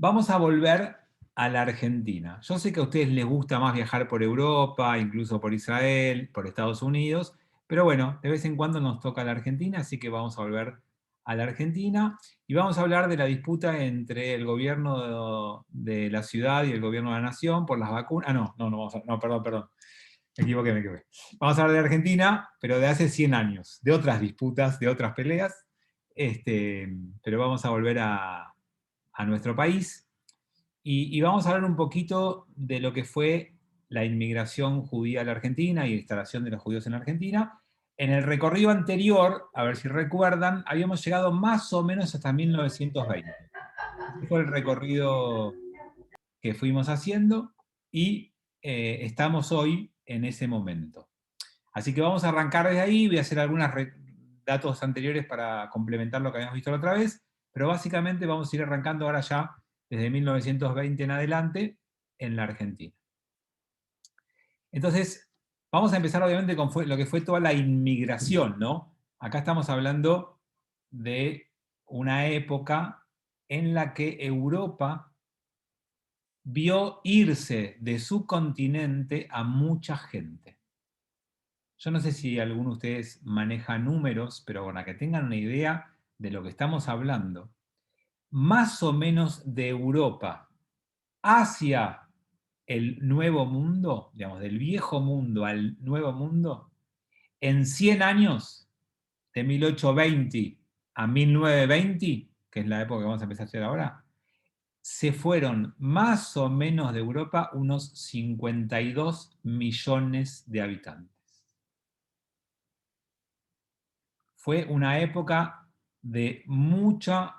Vamos a volver a la Argentina. Yo sé que a ustedes les gusta más viajar por Europa, incluso por Israel, por Estados Unidos, pero bueno, de vez en cuando nos toca la Argentina, así que vamos a volver a la Argentina y vamos a hablar de la disputa entre el gobierno de la ciudad y el gobierno de la nación por las vacunas. Ah, no, perdón, me equivoqué. Vamos a hablar de Argentina, pero de hace 100 años, de otras disputas, de otras peleas, pero vamos a volver a nuestro país y vamos a hablar un poquito de lo que fue la inmigración judía a la Argentina y la instalación de los judíos en la Argentina. En el recorrido anterior, a ver si recuerdan, habíamos llegado más o menos hasta 1920. Ese fue el recorrido que fuimos haciendo y estamos hoy en ese momento. Así que vamos a arrancar desde ahí, voy a hacer algunos datos anteriores para complementar lo que habíamos visto la otra vez, pero básicamente vamos a ir arrancando ahora ya desde 1920 en adelante en la Argentina. Entonces, vamos a empezar obviamente con lo que fue toda la inmigración, ¿no? Acá estamos hablando de una época en la que Europa vio irse de su continente a mucha gente. Yo no sé si alguno de ustedes maneja números, pero para que tengan una idea de lo que estamos hablando, más o menos de Europa hacia el nuevo mundo, digamos, del viejo mundo al nuevo mundo, en 100 años, de 1820 a 1920, que es la época que vamos a empezar a hacer ahora, se fueron más o menos de Europa unos 52 millones de habitantes. Fue una época de mucha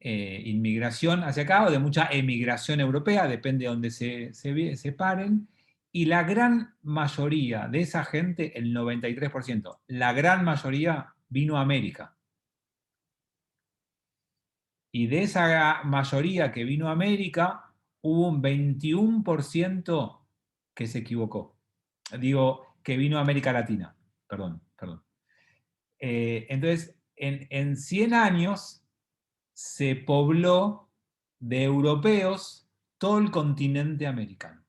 inmigración hacia acá o de mucha emigración europea, depende de donde se paren, y la gran mayoría de esa gente, el 93%, la gran mayoría vino a América. Y de esa mayoría que vino a América, hubo un 21% que se equivocó. Digo, que vino a América Latina. Perdón. Entonces, en 100 años se pobló de europeos todo el continente americano.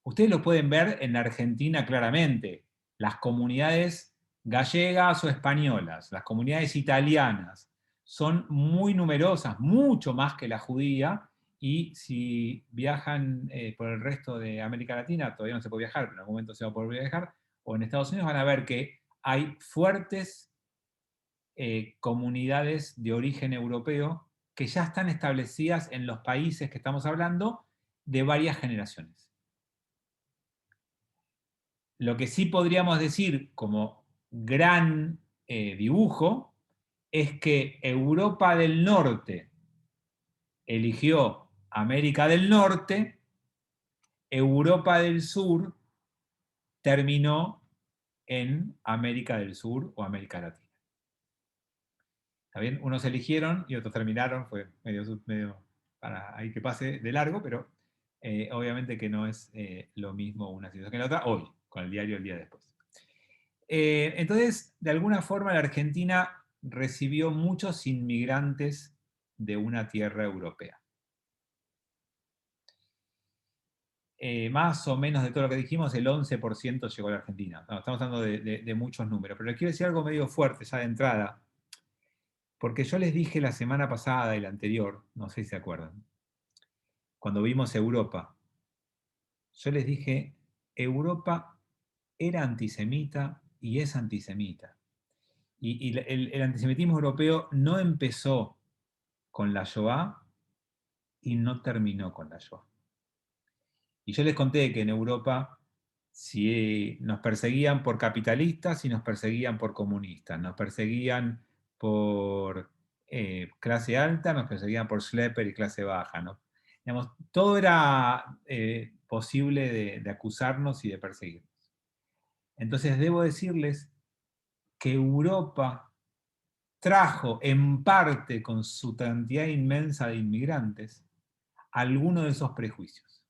Ustedes lo pueden ver en la Argentina claramente. Las comunidades gallegas o españolas, las comunidades italianas, son muy numerosas, mucho más que la judía, y si viajan por el resto de América Latina, todavía no se puede viajar, pero en algún momento se va a poder viajar, o en Estados Unidos van a ver que hay fuertes comunidades de origen europeo que ya están establecidas en los países que estamos hablando de varias generaciones. Lo que sí podríamos decir como gran dibujo es que Europa del Norte eligió América del Norte, Europa del Sur terminó en América del Sur o América Latina. ¿Está bien? Unos eligieron y otros terminaron, fue medio para ahí que pase de largo, pero obviamente que no es lo mismo una situación que la otra hoy, con el diario el día después. Entonces, de alguna forma, la Argentina recibió muchos inmigrantes de una tierra europea. Más o menos de todo lo que dijimos, el 11% llegó a la Argentina. No, estamos hablando de muchos números, pero les quiero decir algo medio fuerte ya de entrada, porque yo les dije la semana pasada y la anterior, no sé si se acuerdan, cuando vimos Europa, yo les dije, Europa era antisemita y es antisemita. Y el antisemitismo europeo no empezó con la Shoah y no terminó con la Shoah. Y yo les conté que en Europa si nos perseguían por capitalistas y nos perseguían por comunistas, nos perseguían por clase alta, nos perseguían por schlepper y clase baja, ¿no? Digamos, todo era posible de acusarnos y de perseguirnos. Entonces debo decirles que Europa trajo en parte con su cantidad inmensa de inmigrantes algunos de esos prejuicios.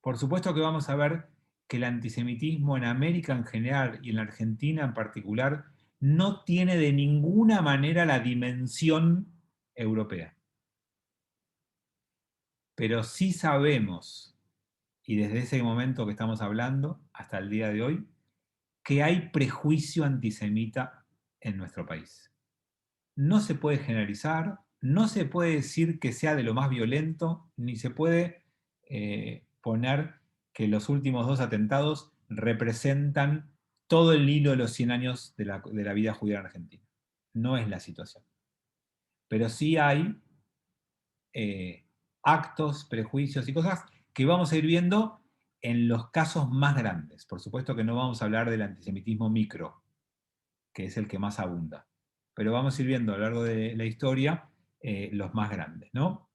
Por supuesto que vamos a ver que el antisemitismo en América en general y en la Argentina en particular no tiene de ninguna manera la dimensión europea. Pero sí sabemos, y desde ese momento que estamos hablando hasta el día de hoy, que hay prejuicio antisemita en nuestro país. No se puede generalizar, no se puede decir que sea de lo más violento, ni se puede poner que los últimos dos atentados representan todo el hilo de los 100 años de la vida judía en Argentina. No es la situación. Pero sí hay eh, actos, prejuicios y cosas que vamos a ir viendo en los casos más grandes. Por supuesto que no vamos a hablar del antisemitismo micro, que es el que más abunda, pero vamos a ir viendo a lo largo de la historia los más grandes, ¿no?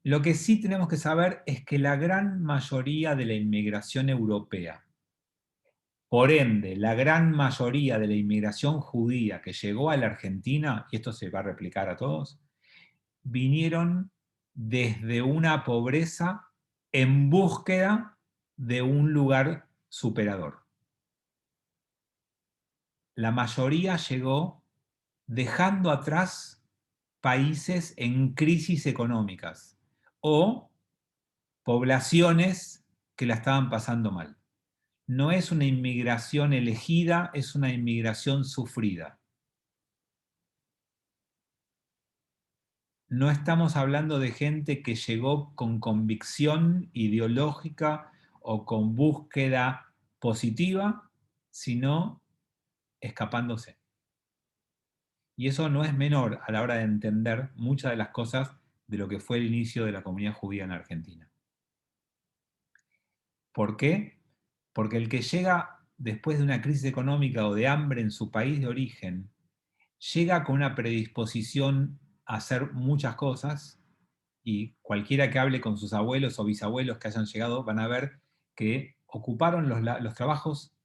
Lo que sí tenemos que saber es que la gran mayoría de la inmigración europea, por ende, la gran mayoría de la inmigración judía que llegó a la Argentina, y esto se va a replicar a todos, vinieron desde una pobreza en búsqueda de un lugar superador. La mayoría llegó dejando atrás países en crisis económicas o poblaciones que la estaban pasando mal. No es una inmigración elegida, es una inmigración sufrida. No estamos hablando de gente que llegó con convicción ideológica o con búsqueda positiva, sino escapándose. Y eso no es menor a la hora de entender muchas de las cosas de lo que fue el inicio de la comunidad judía en Argentina. ¿Por qué? Porque el que llega después de una crisis económica o de hambre en su país de origen, llega con una predisposición a hacer muchas cosas, y cualquiera que hable con sus abuelos o bisabuelos que hayan llegado van a ver que ocuparon los trabajos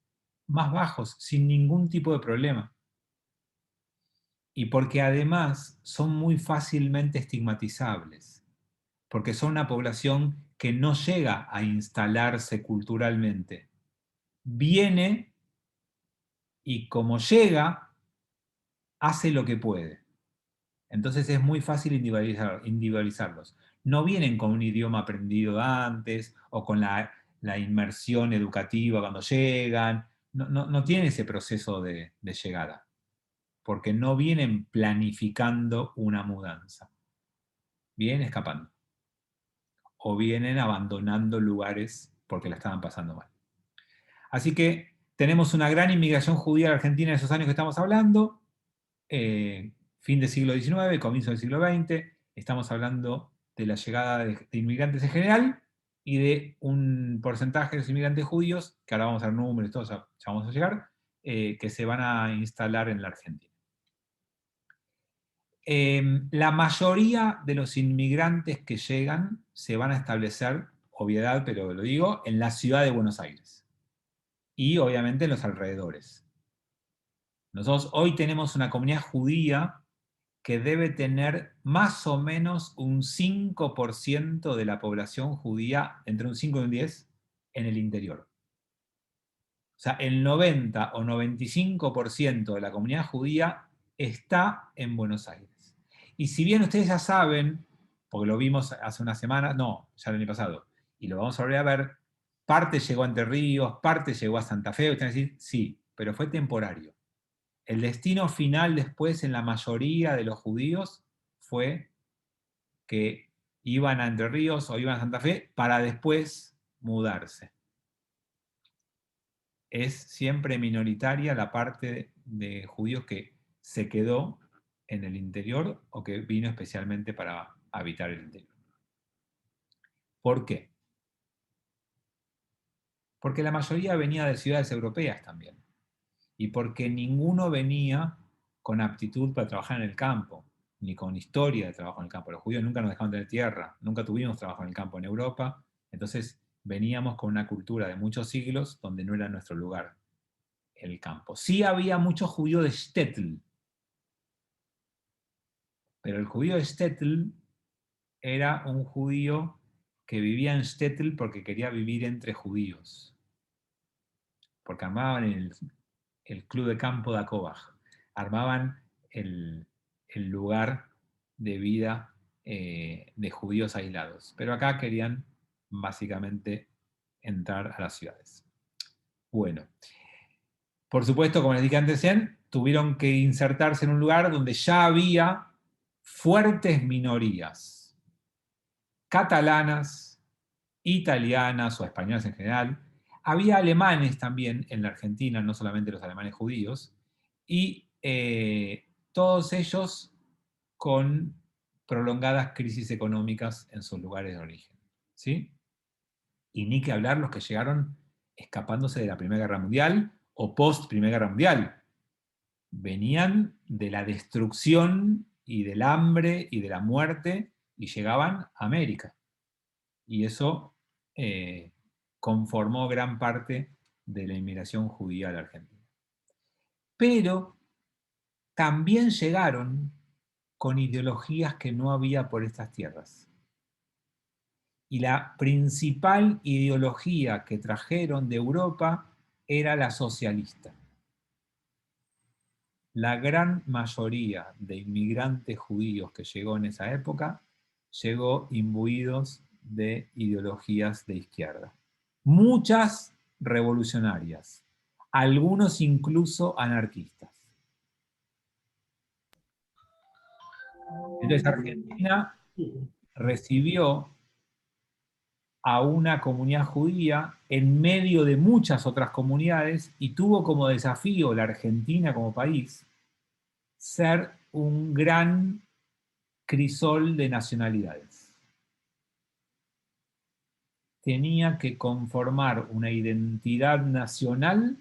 más bajos sin ningún tipo de problema. Y porque además son muy fácilmente estigmatizables, porque son una población que no llega a instalarse culturalmente. Viene y como llega, hace lo que puede. Entonces es muy fácil individualizarlos. No vienen con un idioma aprendido antes o con la inmersión educativa cuando llegan. No tienen ese proceso de llegada, porque no vienen planificando una mudanza. Vienen escapando o vienen abandonando lugares porque la estaban pasando mal. Así que tenemos una gran inmigración judía a Argentina en esos años que estamos hablando, fin del siglo XIX, comienzo del siglo XX. Estamos hablando de la llegada de inmigrantes en general y de un porcentaje de los inmigrantes judíos, que ahora vamos a ver números, todos ya vamos a llegar, que se van a instalar en la Argentina. La mayoría de los inmigrantes que llegan se van a establecer, obviedad, pero lo digo, en la ciudad de Buenos Aires y obviamente en los alrededores. Nosotros hoy tenemos una comunidad judía que debe tener más o menos un 5% de la población judía, entre un 5 y un 10, en el interior. O sea, el 90 o 95% de la comunidad judía está en Buenos Aires. Y si bien ustedes ya saben, porque lo vimos hace una semana, no, ya el año pasado, y lo vamos a volver a ver, parte llegó a Entre Ríos, parte llegó a Santa Fe, ustedes van a decir, sí, pero fue temporario. El destino final después en la mayoría de los judíos fue que iban a Entre Ríos o iban a Santa Fe para después mudarse. Es siempre minoritaria la parte de judíos que se quedó en el interior o que vino especialmente para habitar el interior. ¿Por qué? Porque la mayoría venía de ciudades europeas también. Y porque ninguno venía con aptitud para trabajar en el campo, ni con historia de trabajo en el campo. Los judíos nunca nos dejaron tener tierra, nunca tuvimos trabajo en el campo en Europa, entonces veníamos con una cultura de muchos siglos donde no era nuestro lugar el campo. Sí había muchos judíos de Shtetl, pero el judío de Shtetl era un judío que vivía en Shtetl porque quería vivir entre judíos, porque armaban el club de campo de Akobaj, armaban el lugar de vida de judíos aislados. Pero acá querían básicamente entrar a las ciudades. Bueno, por supuesto, como les dije antes, tuvieron que insertarse en un lugar donde ya había fuertes minorías catalanas, italianas o españolas en general. Había alemanes también en la Argentina, no solamente los alemanes judíos, y todos ellos con prolongadas crisis económicas en sus lugares de origen. ¿Sí? Y ni que hablar los que llegaron escapándose de la Primera Guerra Mundial o post Primera Guerra Mundial. Venían de la destrucción y del hambre y de la muerte y llegaban a América. Y eso conformó gran parte de la inmigración judía a la Argentina. Pero también llegaron con ideologías que no había por estas tierras. Y la principal ideología que trajeron de Europa era la socialista. La gran mayoría de inmigrantes judíos que llegó en esa época llegó imbuidos de ideologías de izquierda. Muchas revolucionarias, algunos incluso anarquistas. Entonces Argentina recibió a una comunidad judía en medio de muchas otras comunidades y tuvo como desafío la Argentina como país ser un gran crisol de nacionalidades. Tenía que conformar una identidad nacional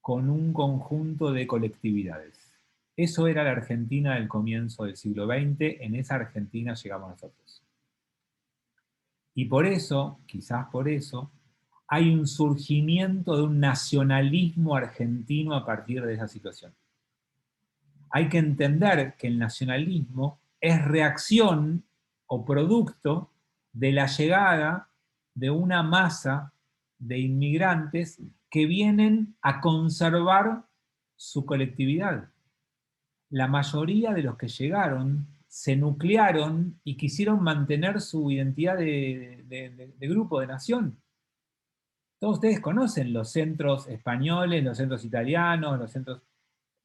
con un conjunto de colectividades. Eso era la Argentina del comienzo del siglo XX, en esa Argentina llegamos nosotros. Y por eso, quizás por eso, hay un surgimiento de un nacionalismo argentino a partir de esa situación. Hay que entender que el nacionalismo es reacción o producto de la llegada de una masa de inmigrantes que vienen a conservar su colectividad. La mayoría de los que llegaron se nuclearon y quisieron mantener su identidad de grupo, de nación. Todos ustedes conocen los centros españoles, los centros italianos, los centros...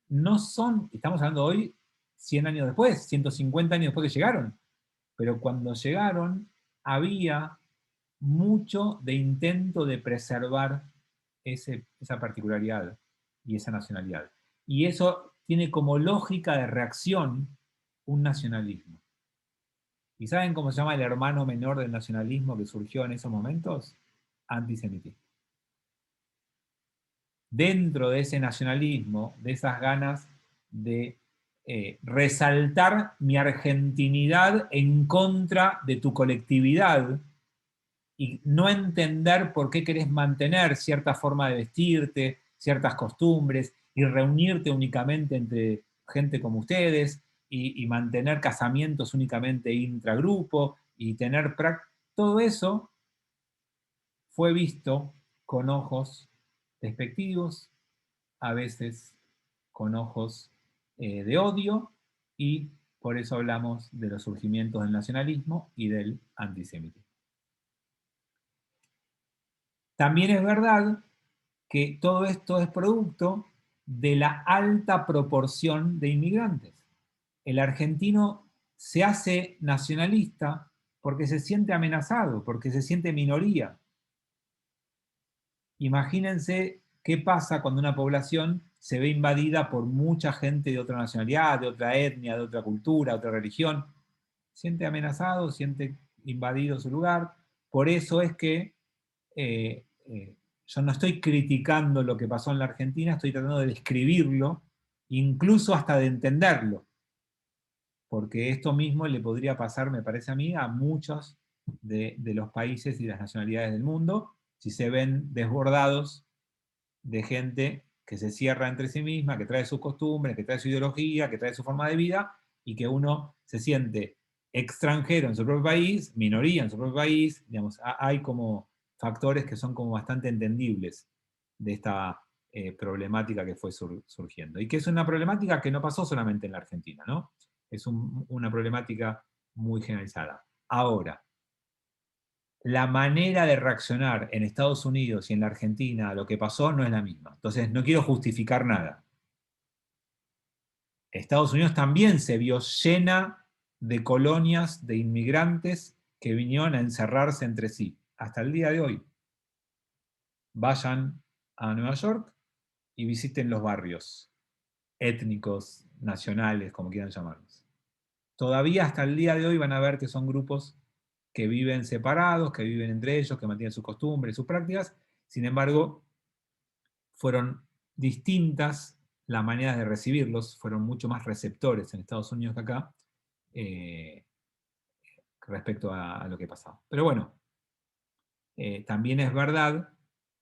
No son, estamos hablando hoy, 100 años después, 150 años después que llegaron, pero cuando llegaron había mucho de intento de preservar esa particularidad y esa nacionalidad. Y eso tiene como lógica de reacción un nacionalismo. ¿Y saben cómo se llama el hermano menor del nacionalismo que surgió en esos momentos? Antisemitismo. Dentro de ese nacionalismo, de esas ganas de resaltar mi argentinidad en contra de tu colectividad y no entender por qué querés mantener cierta forma de vestirte, ciertas costumbres y reunirte únicamente entre gente como ustedes y mantener casamientos únicamente intragrupo y tener todo eso fue visto con ojos despectivos, a veces con ojos de odio, y por eso hablamos de los surgimientos del nacionalismo y del antisemitismo. También es verdad que todo esto es producto de la alta proporción de inmigrantes. El argentino se hace nacionalista porque se siente amenazado, porque se siente minoría. Imagínense qué pasa cuando una población se ve invadida por mucha gente de otra nacionalidad, de otra etnia, de otra cultura, de otra religión. Siente amenazado, siente invadido su lugar. Por eso es que yo no estoy criticando lo que pasó en la Argentina, estoy tratando de describirlo, incluso hasta de entenderlo. Porque esto mismo le podría pasar, me parece a mí, a muchos de los países y las nacionalidades del mundo, si se ven desbordados de gente que se cierra entre sí misma, que trae sus costumbres, que trae su ideología, que trae su forma de vida, y que uno se siente extranjero en su propio país, minoría en su propio país, digamos, hay como factores que son como bastante entendibles de esta problemática que fue surgiendo. Y que es una problemática que no pasó solamente en la Argentina, ¿no? Es una problemática muy generalizada. Ahora, la manera de reaccionar en Estados Unidos y en la Argentina a lo que pasó no es la misma. Entonces, no quiero justificar nada. Estados Unidos también se vio llena de colonias de inmigrantes que vinieron a encerrarse entre sí. Hasta el día de hoy. Vayan a Nueva York y visiten los barrios étnicos, nacionales, como quieran llamarlos. Todavía hasta el día de hoy van a ver que son grupos que viven separados, que viven entre ellos, que mantienen sus costumbres, sus prácticas. Sin embargo, fueron distintas las maneras de recibirlos, fueron mucho más receptores en Estados Unidos que acá eh, respecto a lo que pasaba. Pero bueno, también es verdad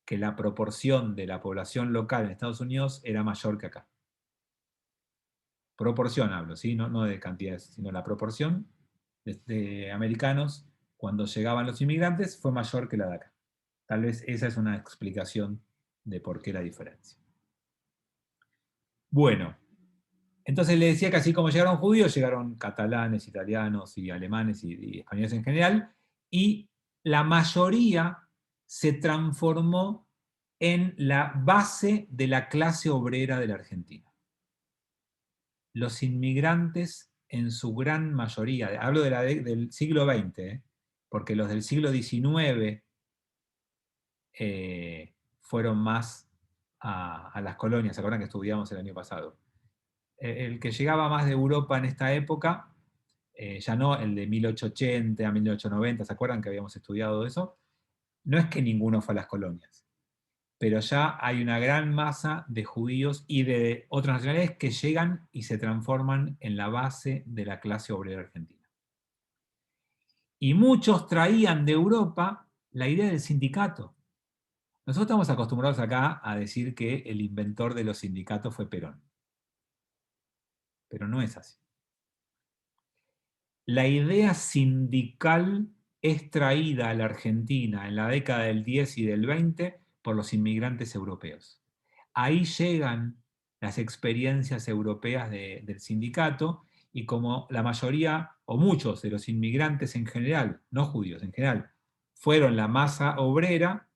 que la proporción de la población local en Estados Unidos era mayor que acá. Proporción hablo, ¿sí? No de cantidades, sino la proporción de americanos cuando llegaban los inmigrantes fue mayor que la de acá. Tal vez esa es una explicación de por qué la diferencia. Bueno, entonces le decía que así como llegaron judíos, llegaron catalanes, italianos y alemanes y españoles en general, y la mayoría se transformó en la base de la clase obrera de la Argentina. Los inmigrantes en su gran mayoría, hablo del siglo XX, porque los del siglo XIX fueron más a las colonias, ¿se acuerdan que estudiamos el año pasado? El que llegaba más de Europa en esta época, ya no el de 1880 a 1890, ¿se acuerdan que habíamos estudiado eso? No es que ninguno fue a las colonias, pero ya hay una gran masa de judíos y de otras nacionalidades que llegan y se transforman en la base de la clase obrera argentina. Y muchos traían de Europa la idea del sindicato. Nosotros estamos acostumbrados acá a decir que el inventor de los sindicatos fue Perón, pero no es así. La idea sindical es traída a la Argentina en la década del 10 y del 20 por los inmigrantes europeos. Ahí llegan las experiencias europeas del sindicato y como la mayoría o muchos de los inmigrantes en general, no judíos en general, fueron la masa obrera,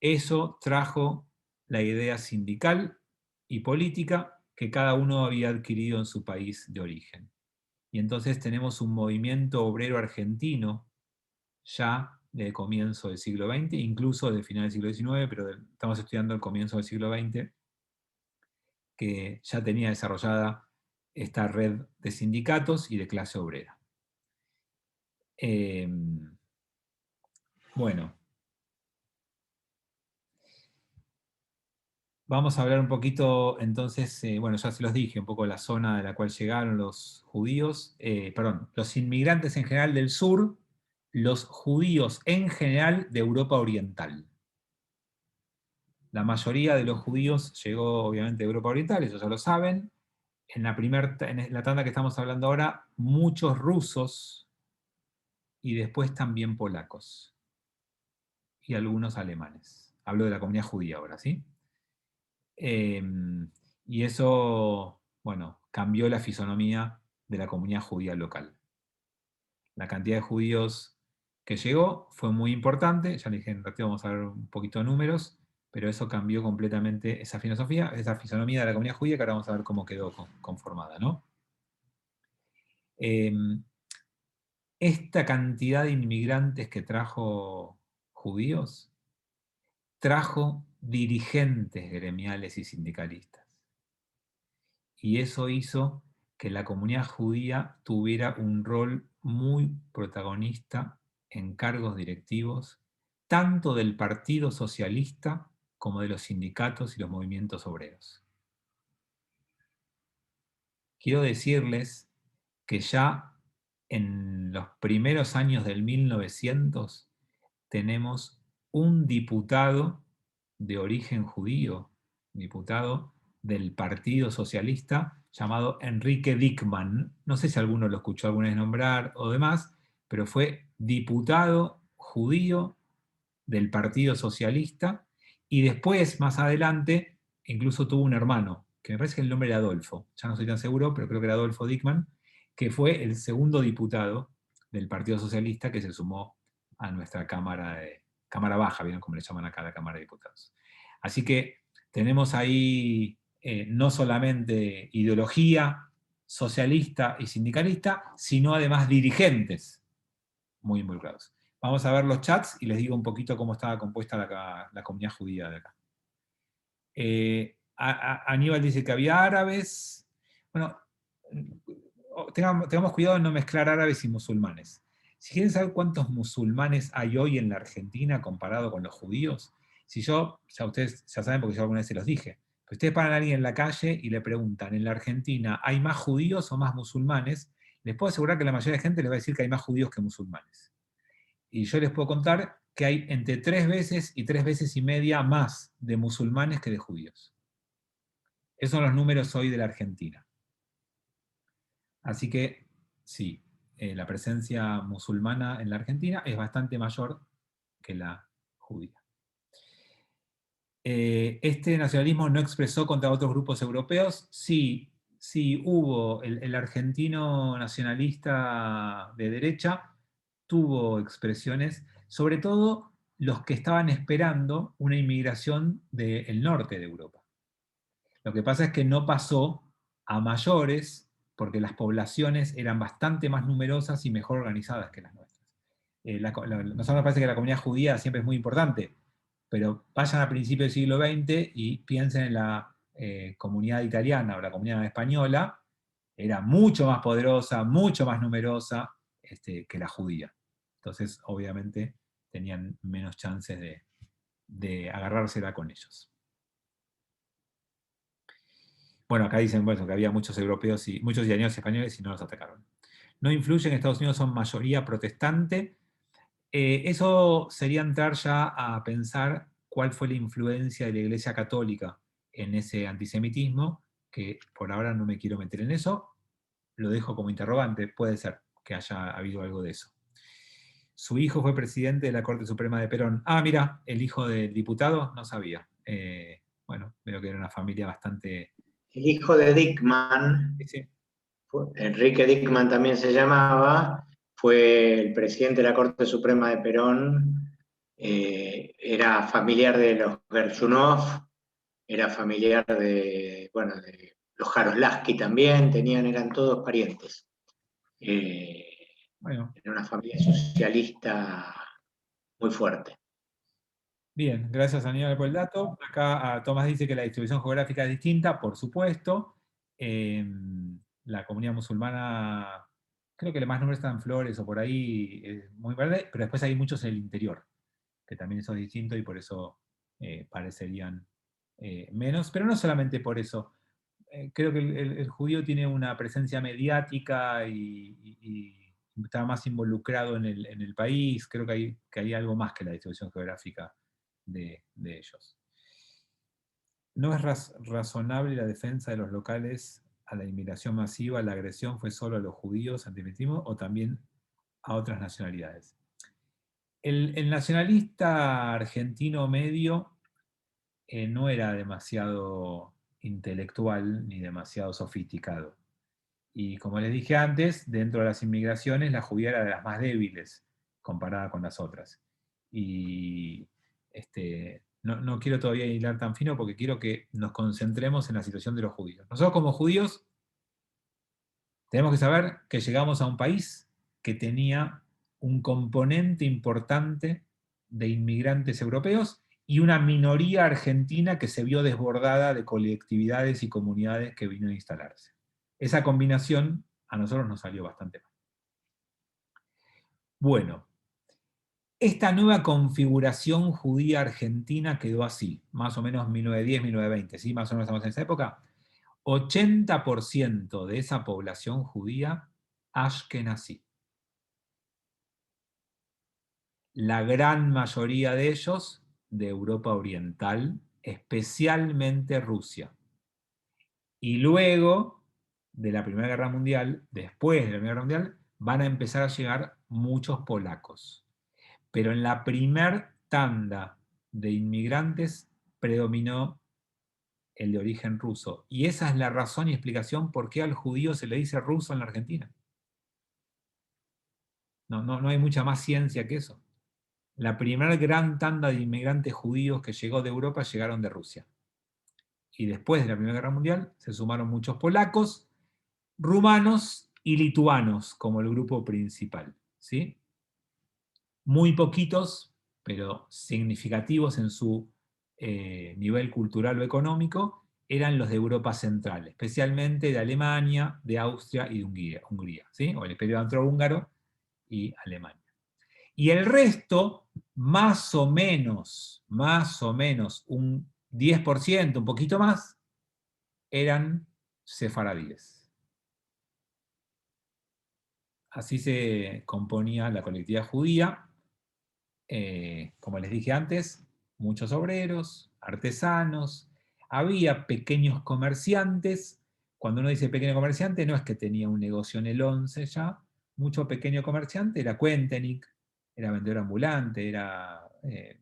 eso trajo la idea sindical y política que cada uno había adquirido en su país de origen. Y entonces tenemos un movimiento obrero argentino ya de comienzo del siglo XX, incluso de final del siglo XIX, pero estamos estudiando el comienzo del siglo XX, que ya tenía desarrollada esta red de sindicatos y de clase obrera. Bueno, vamos a hablar un poquito, entonces, bueno, ya se los dije, un poco la zona de la cual llegaron los judíos, perdón, los inmigrantes en general del sur, los judíos en general de Europa Oriental. La mayoría de los judíos llegó obviamente de Europa Oriental, eso ya lo saben. En la tanda que estamos hablando ahora, muchos rusos y después también polacos y algunos alemanes. Hablo de la comunidad judía ahora, ¿sí? Y eso, bueno, cambió la fisonomía de la comunidad judía local. La cantidad de judíos que llegó fue muy importante, ya le dije, en ratito vamos a ver un poquito de números, pero eso cambió completamente esa filosofía, esa fisonomía de la comunidad judía, que ahora vamos a ver cómo quedó conformada, ¿no? Esta cantidad de inmigrantes que trajo judíos, trajo dirigentes gremiales y sindicalistas. Y eso hizo que la comunidad judía tuviera un rol muy protagonista en cargos directivos, tanto del Partido Socialista como de los sindicatos y los movimientos obreros. Quiero decirles que ya en los primeros años del 1900 tenemos un diputado de origen judío, diputado del Partido Socialista, llamado Enrique Dickmann. No sé si alguno lo escuchó alguna vez nombrar o demás, pero fue diputado judío del Partido Socialista y después, más adelante, incluso tuvo un hermano, que me parece que el nombre era Adolfo, ya no estoy tan seguro, pero creo que era Adolfo Dickmann, que fue el segundo diputado del Partido Socialista que se sumó a nuestra Cámara Baja, ¿vieron cómo le llaman acá a la Cámara de Diputados? Así que tenemos ahí no solamente ideología socialista y sindicalista, sino además dirigentes muy involucrados. Vamos a ver los chats y les digo un poquito cómo estaba compuesta la comunidad judía de acá. Aníbal dice que había árabes. Bueno, tengamos cuidado en no mezclar árabes y musulmanes. Si quieren saber cuántos musulmanes hay hoy en la Argentina comparado con los judíos, ya ustedes ya saben porque yo alguna vez se los dije, pero ustedes paran a alguien en la calle y le preguntan, ¿en la Argentina hay más judíos o más musulmanes? Les puedo asegurar que la mayoría de gente les va a decir que hay más judíos que musulmanes. Y yo les puedo contar que hay entre 3 veces y 3 veces y media más de musulmanes que de judíos. Esos son los números hoy de la Argentina. Así que sí, la presencia musulmana en la Argentina es bastante mayor que la judía. Este nacionalismo no expresó contra otros grupos europeos. Sí, sí hubo, el argentino nacionalista de derecha tuvo expresiones, sobre todo los que estaban esperando una inmigración del norte de Europa. Lo que pasa es que no pasó a mayores porque las poblaciones eran bastante más numerosas y mejor organizadas que las nuestras. Nosotros nos parece que la comunidad judía siempre es muy importante, pero vayan a principios del siglo XX y piensen en la comunidad italiana o la comunidad española, era mucho más poderosa, mucho más numerosa que la judía. Entonces, obviamente, tenían menos chances de agarrársela con ellos. Bueno, acá dicen bueno, que había muchos europeos y muchos italianos y españoles y no los atacaron. No influyen, Estados Unidos son mayoría protestante. Eso sería entrar ya a pensar cuál fue la influencia de la Iglesia Católica en ese antisemitismo, que por ahora no me quiero meter en eso, lo dejo como interrogante, puede ser que haya habido algo de eso. Su hijo fue presidente de la Corte Suprema de Perón. Ah, mira, el hijo del diputado, no sabía. Bueno, veo que era una familia bastante... El hijo de Dickmann, Sí. Enrique Dickmann también se llamaba, fue el presidente de la Corte Suprema de Perón, era familiar de los Gershunov, era familiar de los Jaroslaski también, eran todos parientes. Bueno. Era una familia socialista muy fuerte. Bien, gracias Aníbal por el dato. Acá Tomás dice que la distribución geográfica es distinta, por supuesto. La comunidad musulmana, creo que el más número está en Flores o por ahí, muy verde, pero después hay muchos en el interior, que también eso es distinto y por eso parecerían menos, pero no solamente por eso. Creo que el judío tiene una presencia mediática y está más involucrado en el país. Creo que hay algo más que la distribución geográfica de ellos. ¿No es razonable la defensa de los locales a la inmigración masiva? ¿La agresión fue solo a los judíos, antisemitismo, o también a otras nacionalidades? El nacionalista argentino medio no era demasiado intelectual ni demasiado sofisticado. Y como les dije antes, dentro de las inmigraciones, la judía era de las más débiles comparada con las otras. Y no quiero todavía hilar tan fino porque quiero que nos concentremos en la situación de los judíos. Nosotros como judíos tenemos que saber que llegamos a un país que tenía un componente importante de inmigrantes europeos y una minoría argentina que se vio desbordada de colectividades y comunidades que vino a instalarse. Esa combinación a nosotros nos salió bastante mal. Bueno, esta nueva configuración judía argentina quedó así, más o menos 1910, 1920, ¿sí? Más o menos estamos en esa época. 80% de esa población judía ashkenazí. La gran mayoría de ellos de Europa Oriental, especialmente Rusia. Y luego de la Primera Guerra Mundial, después de la Primera Guerra Mundial, van a empezar a llegar muchos polacos. Pero en la primer tanda de inmigrantes predominó el de origen ruso. Y esa es la razón y explicación por qué al judío se le dice ruso en la Argentina. No hay mucha más ciencia que eso. La primera gran tanda de inmigrantes judíos que llegó de Europa llegaron de Rusia. Y después de la Primera Guerra Mundial se sumaron muchos polacos, rumanos y lituanos como el grupo principal, ¿sí? Muy poquitos, pero significativos en su nivel cultural o económico, eran los de Europa Central, especialmente de Alemania, de Austria y de Hungría, ¿sí? O el Imperio Austrohúngaro y Alemania. Y el resto, más o menos, un 10%, un poquito más, eran sefaradíes. Así se componía la colectividad judía. Como les dije antes, muchos obreros, artesanos, había pequeños comerciantes. Cuando uno dice pequeño comerciante, no es que tenía un negocio en el 11 ya, mucho pequeño comerciante era cuentenic, era vendedor ambulante, era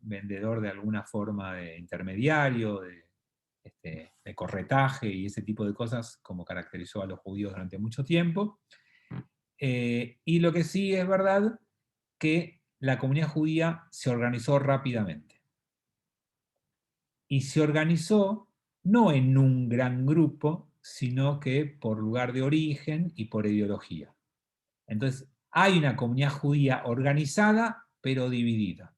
vendedor de alguna forma de intermediario, de corretaje y ese tipo de cosas, como caracterizó a los judíos durante mucho tiempo. Y lo que sí es verdad que la comunidad judía se organizó rápidamente. Y se organizó no en un gran grupo, sino que por lugar de origen y por ideología. Entonces, hay una comunidad judía organizada, pero dividida.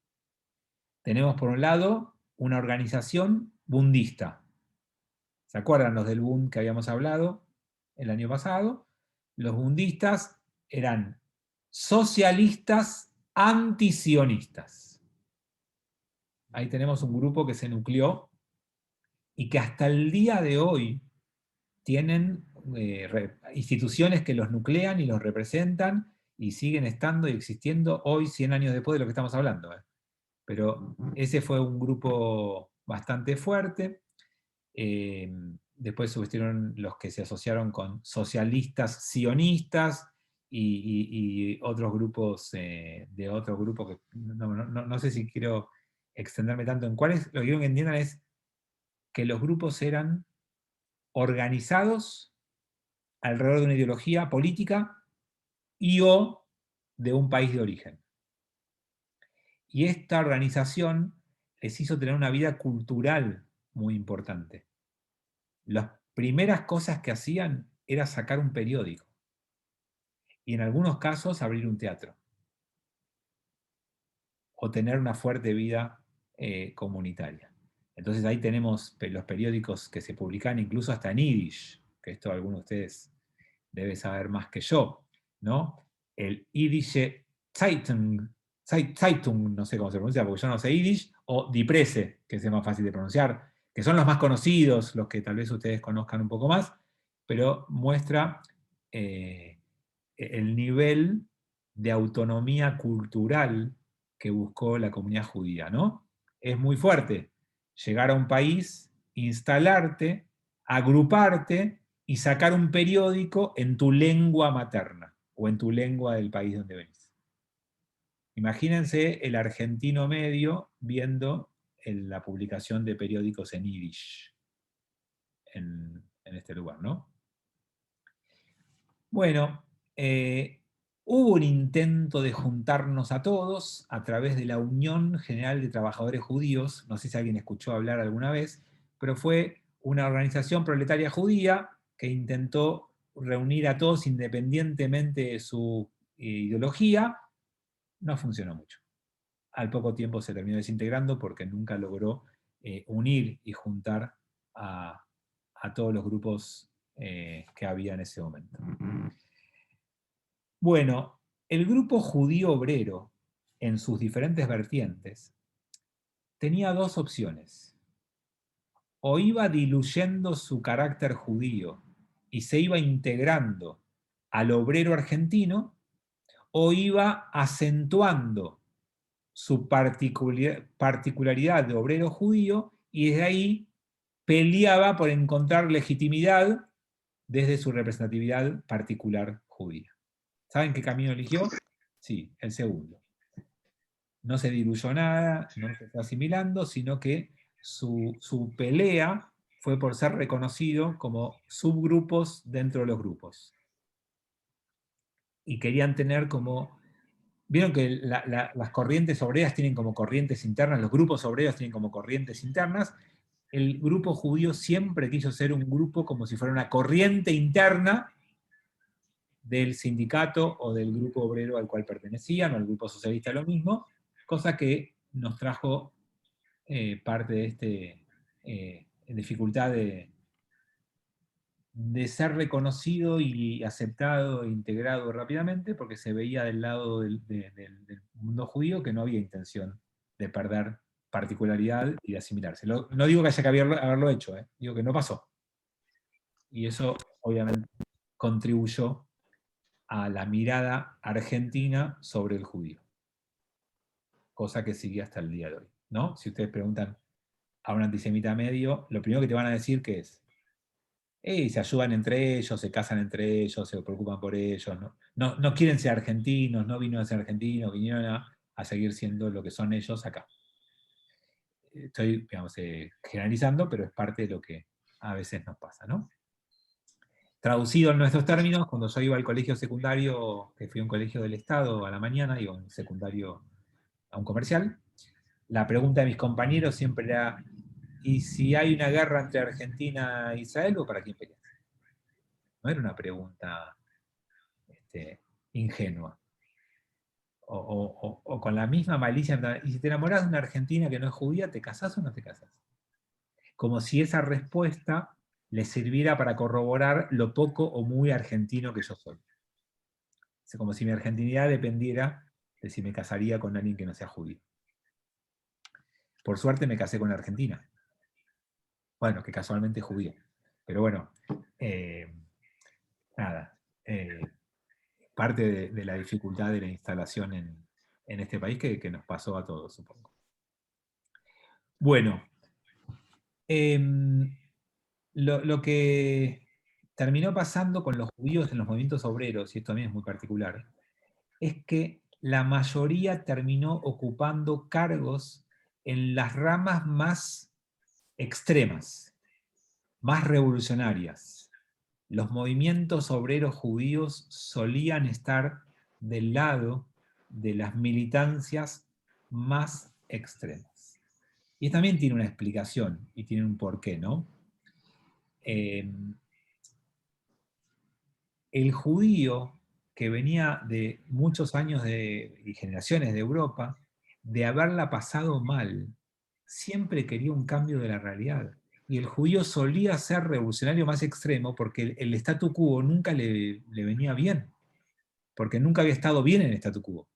Tenemos por un lado una organización bundista. ¿Se acuerdan los del Bund que habíamos hablado el año pasado? Los bundistas eran socialistas antisionistas. Ahí tenemos un grupo que se nucleó y que hasta el día de hoy tienen instituciones que los nuclean y los representan y siguen estando y existiendo hoy, 100 años después de lo que estamos hablando. Pero ese fue un grupo bastante fuerte. Después subsistieron los que se asociaron con socialistas sionistas y otros grupos de otro grupo que no sé si quiero extenderme tanto en cuáles. Lo que quiero que entiendan es que los grupos eran organizados alrededor de una ideología política y o de un país de origen. Y esta organización les hizo tener una vida cultural muy importante. Las primeras cosas que hacían era sacar un periódico y en algunos casos abrir un teatro o tener una fuerte vida comunitaria. Entonces ahí tenemos los periódicos que se publican incluso hasta en Yiddish, que esto algunos de ustedes deben saber más que yo, ¿no? El Yiddish Zeitung, no sé cómo se pronuncia porque yo no sé Yiddish, o Die Presse, que es más fácil de pronunciar, que son los más conocidos, los que tal vez ustedes conozcan un poco más, pero muestra el nivel de autonomía cultural que buscó la comunidad judía, ¿no? Es muy fuerte llegar a un país, instalarte, agruparte y sacar un periódico en tu lengua materna o en tu lengua del país donde venís. Imagínense el argentino medio viendo la publicación de periódicos en Yiddish en este lugar, ¿no? Bueno, hubo un intento de juntarnos a todos a través de la Unión General de Trabajadores Judíos, no sé si alguien escuchó hablar alguna vez, pero fue una organización proletaria judía que intentó reunir a todos independientemente de su ideología. No funcionó mucho. Al poco tiempo se terminó desintegrando porque nunca logró unir y juntar a todos los grupos que había en ese momento. Bueno, el grupo judío obrero, en sus diferentes vertientes, tenía dos opciones. O iba diluyendo su carácter judío y se iba integrando al obrero argentino, o iba acentuando su particularidad de obrero judío y desde ahí peleaba por encontrar legitimidad desde su representatividad particular judía. ¿Saben qué camino eligió? Sí, el segundo. No se diluyó nada, no se fue asimilando, sino que su pelea fue por ser reconocido como subgrupos dentro de los grupos. Y querían tener como vieron que las corrientes obreras tienen como corrientes internas, los grupos obreros tienen como corrientes internas. El grupo judío siempre quiso ser un grupo como si fuera una corriente interna del sindicato o del grupo obrero al cual pertenecían, o al grupo socialista lo mismo, cosa que nos trajo parte de dificultad de ser reconocido y aceptado e integrado rápidamente, porque se veía del lado del mundo judío que no había intención de perder particularidad y de asimilarse. No digo que haya que haberlo hecho, digo que no pasó. Y eso obviamente contribuyó a la mirada argentina sobre el judío, cosa que sigue hasta el día de hoy, ¿no? Si ustedes preguntan a un antisemita medio, lo primero que te van a decir que es, se ayudan entre ellos, se casan entre ellos, se preocupan por ellos, no quieren ser argentinos, no vinieron a ser argentinos, vinieron a seguir siendo lo que son ellos acá. Estoy, digamos, generalizando, pero es parte de lo que a veces nos pasa, ¿no? Traducido en nuestros términos, cuando yo iba al colegio secundario, que fui a un colegio del Estado a la mañana, iba a un secundario a un comercial, la pregunta de mis compañeros siempre era, ¿y si hay una guerra entre Argentina e Israel, o para quién peleas? No era una pregunta ingenua. O con la misma malicia, ¿y si te enamoras de una argentina que no es judía, te casás o no te casás? Como si esa respuesta le sirviera para corroborar lo poco o muy argentino que yo soy. Es como si mi argentinidad dependiera de si me casaría con alguien que no sea judío. Por suerte me casé con una argentina. Bueno, que casualmente es judía. Pero bueno, nada. Parte de la dificultad de la instalación en este país que nos pasó a todos, supongo. Bueno, lo que terminó pasando con los judíos en los movimientos obreros, y esto también es muy particular, es que la mayoría terminó ocupando cargos en las ramas más extremas, más revolucionarias. Los movimientos obreros judíos solían estar del lado de las militancias más extremas. Y también tiene una explicación y tiene un porqué, ¿no? El judío que venía de muchos años y generaciones de Europa, de haberla pasado mal, siempre quería un cambio de la realidad. Y el judío solía ser revolucionario más extremo porque el statu quo nunca le venía bien, porque nunca había estado bien en el statu quo.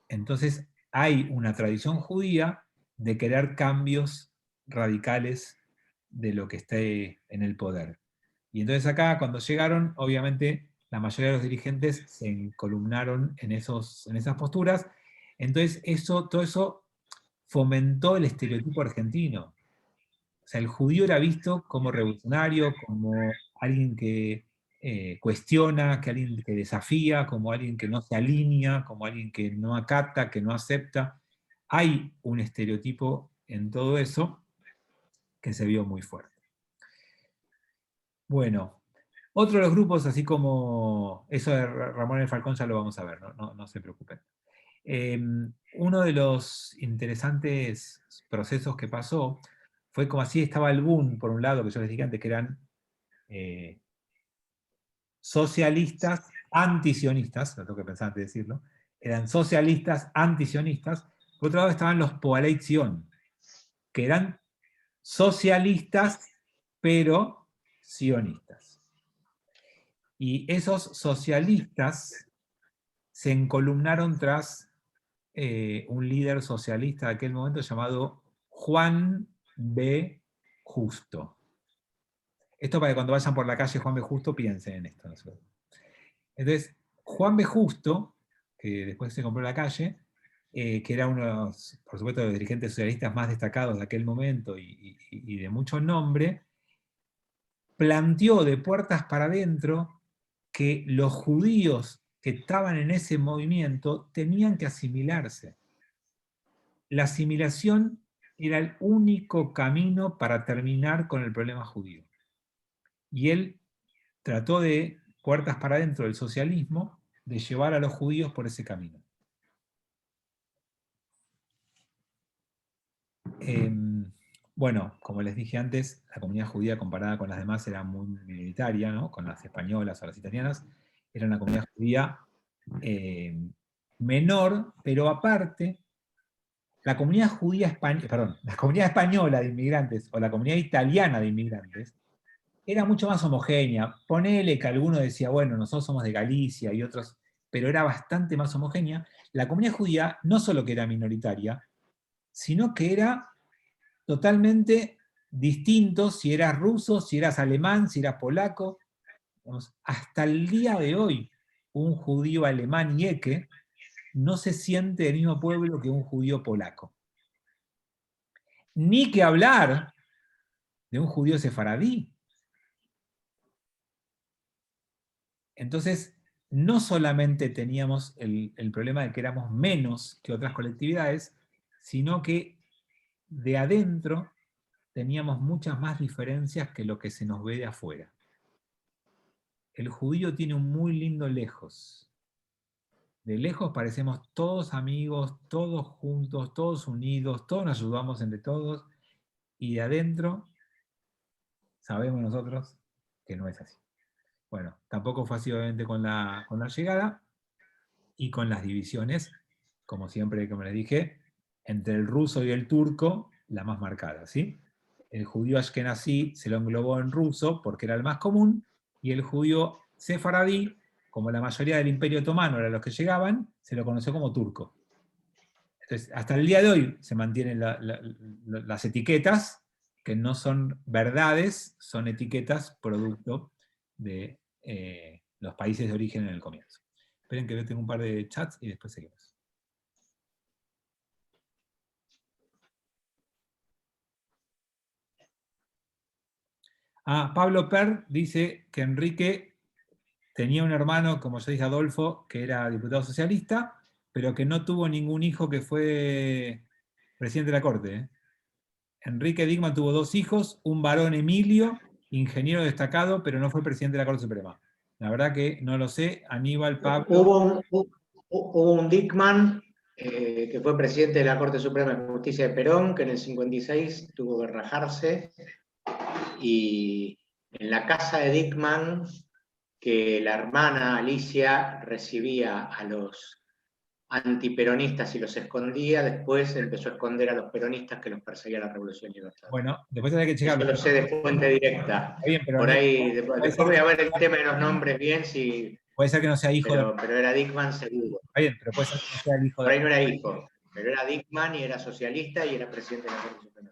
Entonces hay una tradición judía de querer cambios radicales de lo que esté en el poder. Y entonces acá, cuando llegaron, obviamente la mayoría de los dirigentes se encolumnaron en esas posturas. Entonces todo eso fomentó el estereotipo argentino. O sea, el judío era visto como revolucionario, como alguien que cuestiona, que alguien que desafía, como alguien que no se alinea, como alguien que no acata, que no acepta. Hay un estereotipo en todo eso que se vio muy fuerte. Bueno, otro de los grupos, así como eso de Ramón el Falcón, ya lo vamos a ver, no se preocupen. Uno de los interesantes procesos que pasó fue como así estaba el boom, por un lado, que yo les dije antes, que eran socialistas antisionistas, lo tengo que pensar antes de decirlo, eran socialistas antisionistas. Por otro lado estaban los Poalei Zion, que eran socialistas pero sionistas. Y esos socialistas se encolumnaron tras un líder socialista de aquel momento llamado Juan B. Justo. Esto para que cuando vayan por la calle Juan B. Justo piensen en esto. ¿No? Entonces, Juan B. Justo, que después se compró la calle, que era uno de los, por supuesto, de los dirigentes socialistas más destacados de aquel momento y de mucho nombre, planteó de puertas para adentro que los judíos que estaban en ese movimiento tenían que asimilarse. La asimilación era el único camino para terminar con el problema judío. Y él trató de, puertas para adentro del socialismo, de llevar a los judíos por ese camino. Bueno, como les dije antes, la comunidad judía comparada con las demás era muy minoritaria, ¿no? Con las españolas o las italianas. Era una comunidad judía menor, pero aparte, la comunidad judía perdón, la comunidad española de inmigrantes o la comunidad italiana de inmigrantes era mucho más homogénea. Ponele que alguno decía, bueno, nosotros somos de Galicia y otros, pero era bastante más homogénea. La comunidad judía no solo que era minoritaria, sino que era totalmente distinto si eras ruso, si eras alemán, si eras polaco. Hasta el día de hoy, un judío alemán yeque no se siente del mismo pueblo que un judío polaco. Ni que hablar de un judío sefaradí. Entonces, no solamente teníamos el problema de que éramos menos que otras colectividades, sino que de adentro teníamos muchas más diferencias que lo que se nos ve de afuera. El judío tiene un muy lindo lejos. De lejos parecemos todos amigos, todos juntos, todos unidos, todos nos ayudamos entre todos, y de adentro sabemos nosotros que no es así. Bueno, tampoco fue así obviamente con la llegada y con las divisiones, como siempre, como les dije, entre el ruso y el turco, la más marcada, ¿sí? El judío ashkenazí se lo englobó en ruso porque era el más común, y el judío sefaradí, como la mayoría del Imperio Otomano eran los que llegaban, se lo conoció como turco. Entonces, hasta el día de hoy se mantienen las etiquetas, que no son verdades, son etiquetas producto de los países de origen en el comienzo. Esperen que yo tengo un par de chats y después seguimos. Pablo Per dice que Enrique tenía un hermano, como yo dije, Adolfo, que era diputado socialista, pero que no tuvo ningún hijo que fue presidente de la Corte. Enrique Digman tuvo 2 hijos, un varón Emilio, ingeniero destacado, pero no fue presidente de la Corte Suprema. La verdad que no lo sé. Aníbal, Pablo. Hubo un Dickmann que fue presidente de la Corte Suprema de Justicia de Perón, que en el 56 tuvo que rajarse, y en la casa de Dickmann, que la hermana Alicia recibía a los antiperonistas y los escondía, después empezó a esconder a los peronistas que los perseguía la Revolución Libertadora. Bueno, después hay que checarlo. Eso lo sé de fuente directa. Bien, pero por no, ahí, después voy a ver el tema de los nombres bien, puede ser que no sea hijo pero era Dickmann seguro. Bien, pero puede ser que no sea el hijo por ahí no era hijo, pero era Dickmann y era socialista y era presidente de la Corte Suprema.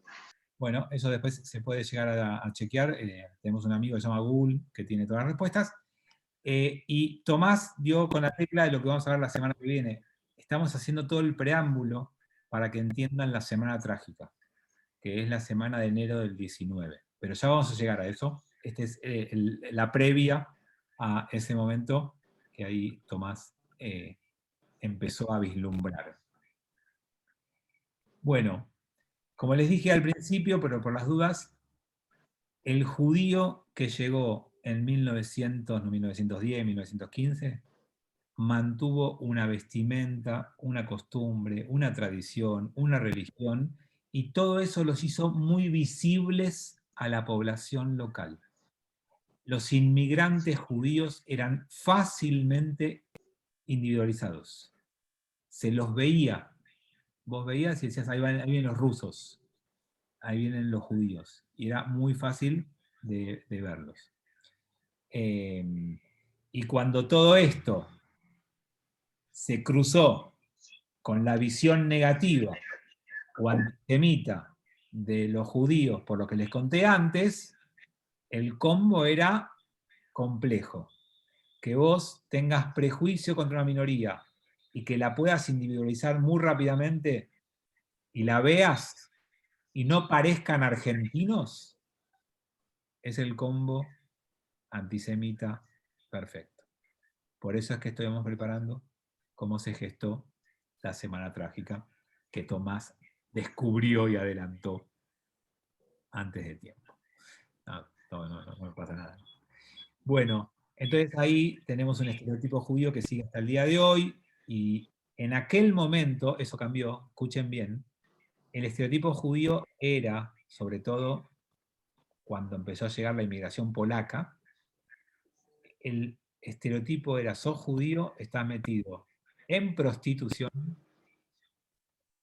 Bueno, eso después se puede llegar a chequear. Tenemos un amigo que se llama Google que tiene todas las respuestas. Y Tomás dio con la tecla de lo que vamos a ver la semana que viene. Estamos haciendo todo el preámbulo para que entiendan la semana trágica, que es la semana de enero del 19. Pero ya vamos a llegar a eso. Esta es la previa a ese momento que ahí Tomás empezó a vislumbrar. Bueno, como les dije al principio, pero por las dudas, el judío que llegó en 1900, no, 1910, 1915, mantuvo una vestimenta, una costumbre, una tradición, una religión, y todo eso los hizo muy visibles a la población local. Los inmigrantes judíos eran fácilmente individualizados. Se los veía. Vos veías y decías, ahí vienen los rusos, ahí vienen los judíos. Y era muy fácil de verlos. Y cuando todo esto se cruzó con la visión negativa o antisemita de los judíos, por lo que les conté antes, el combo era complejo. Que vos tengas prejuicio contra una minoría y que la puedas individualizar muy rápidamente y la veas y no parezcan argentinos, es el combo antisemita perfecto. Por eso es que estamos preparando cómo se gestó la Semana Trágica que Tomás descubrió y adelantó antes de tiempo. No pasa nada. Bueno, entonces ahí tenemos un estereotipo judío que sigue hasta el día de hoy, y en aquel momento, eso cambió, escuchen bien, el estereotipo judío era, sobre todo cuando empezó a llegar la inmigración polaca, el estereotipo era: sos judío, estás metido en prostitución,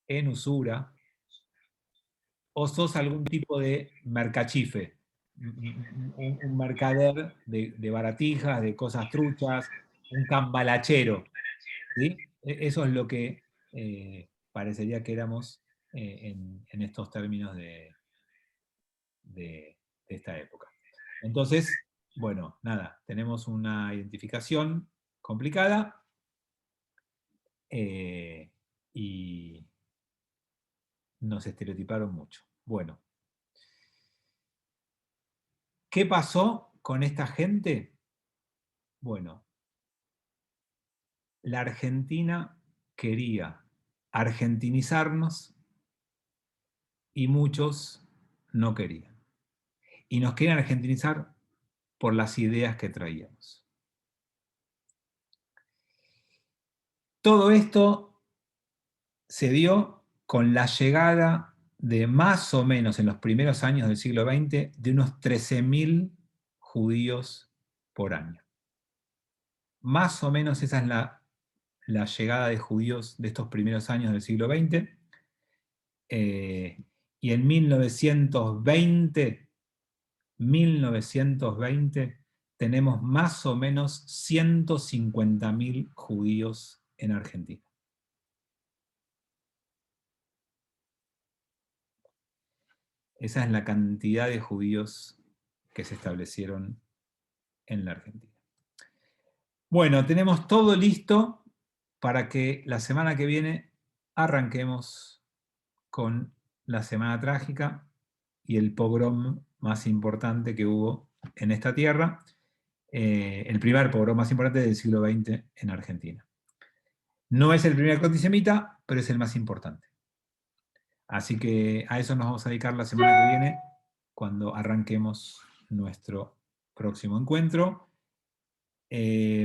en usura, o sos algún tipo de mercachife, un mercader de baratijas, de cosas truchas, un cambalachero, ¿sí? Eso es lo que parecería que éramos en estos términos de esta época. Entonces, bueno, nada, tenemos una identificación complicada y nos estereotiparon mucho. Bueno, ¿qué pasó con esta gente? Bueno, la Argentina quería argentinizarnos y muchos no querían. Y nos querían argentinizar por las ideas que traíamos. Todo esto se dio con la llegada de más o menos en los primeros años del siglo XX de unos 13.000 judíos por año. Más o menos esa es la llegada de judíos de estos primeros años del siglo XX. Y en 1920 tenemos más o menos 150.000 judíos en Argentina. Esa es la cantidad de judíos que se establecieron en la Argentina. Bueno, tenemos todo listo para que la semana que viene arranquemos con la Semana Trágica y el pogrom más importante que hubo en esta tierra, el primer pogrom más importante del siglo XX en Argentina. No es el primer antisemita, pero es el más importante. Así que a eso nos vamos a dedicar la semana que viene, cuando arranquemos nuestro próximo encuentro. Sí,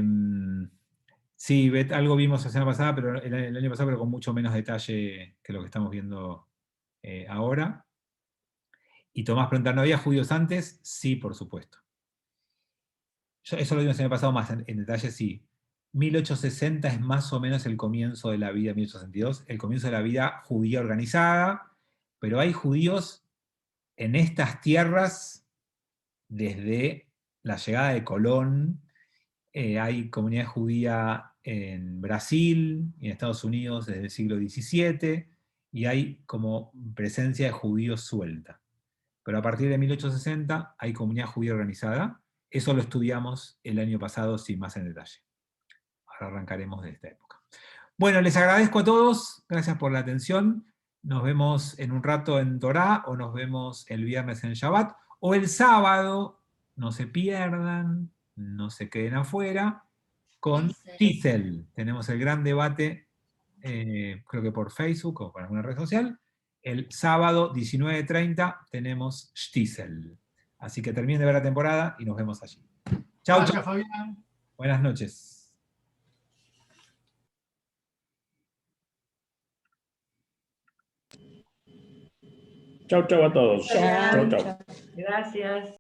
algo vimos la semana pasada, pero el año pasado, pero con mucho menos detalle que lo que estamos viendo ahora. Y Tomás pregunta, ¿no había judíos antes? Sí, por supuesto. Eso lo vimos el año pasado más en detalle, sí. 1860 es más o menos el comienzo de la vida, 1862, el comienzo de la vida judía organizada, pero hay judíos en estas tierras desde la llegada de Colón. Hay comunidad judía en Brasil y en Estados Unidos desde el siglo XVII, y hay como presencia de judíos suelta. Pero a partir de 1860 hay comunidad judía organizada. Eso lo estudiamos el año pasado sin más en detalle. Ahora arrancaremos de esta época. Bueno, les agradezco a todos. Gracias por la atención. Nos vemos en un rato en Torá, o nos vemos el viernes en Shabbat, o el sábado. No se pierdan, no se queden afuera, con Tisel. Tenemos el gran debate, creo que por Facebook o por alguna red social. El sábado 19:30 tenemos Stiesel. Así que terminen de ver la temporada y nos vemos allí. Chau, chau. Fabián. Buenas noches. Chau, chau a todos. Chau, Chau, chau. Gracias.